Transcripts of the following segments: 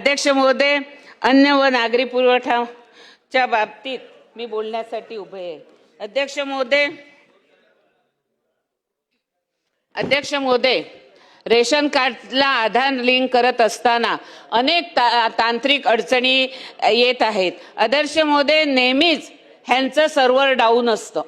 अध्यक्ष महोदय, अन्न व नागरी पुरवठाच्या बाबतीत मी बोलण्यासाठी उभे आहे. अध्यक्ष महोदय, रेशन कार्डला आधार लिंक करत असताना अनेक तांत्रिक अडचणी येत आहेत. अध्यक्ष महोदय, नेहमीच ह्यांचं सर्व्हर डाऊन असतं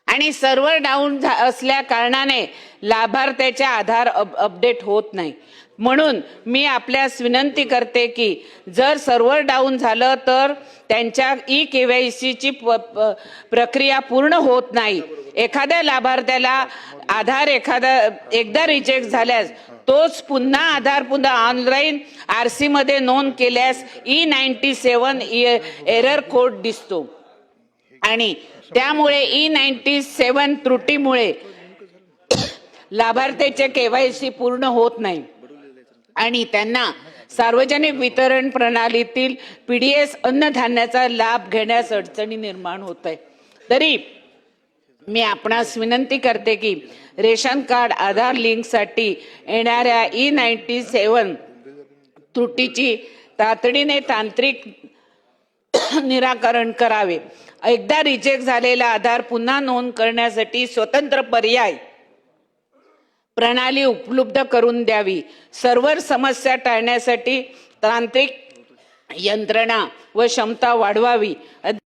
आणि सर्व्हर डाऊन असल्या कारणाने लाभार्थ्याचे आधार अपडेट होत नाही. म्हणून मी आपल्यास विनंती करते की जर सर्व्हर डाऊन झालं तर त्यांच्या KYC ची प्रक्रिया पूर्ण होत नाही. एखाद्या लाभार्थ्याला आधार एकदा रिजेक्ट झाल्यास तोच आधार पुन्हा ऑनलाईन RC मध्ये नोंद केल्यास E97 एरर कोड दिसतो आणि त्यामुळे E97 त्रुटीमुळे लाभार्थ्याचे KYC पूर्ण होत नाही आणि त्यांना सार्वजनिक वितरण प्रणालीतील PDS अन्नधान्याचा लाभ घेण्यास अडचणी निर्माण होत आहे. तरी मी आपणास विनंती करते की रेशन कार्ड आधार लिंकसाठी येणाऱ्या E97 त्रुटीची तातडीने तांत्रिक निराकरण करावे. एकदा रिजेक्ट झालेला आधार पुन्हा नोंद करण्यासाठी स्वतंत्र पर्याय प्रणाली उपलब्ध करून द्यावी. सर्व्हर समस्या टाळण्यासाठी तांत्रिक यंत्रणा व क्षमता वाढवावी.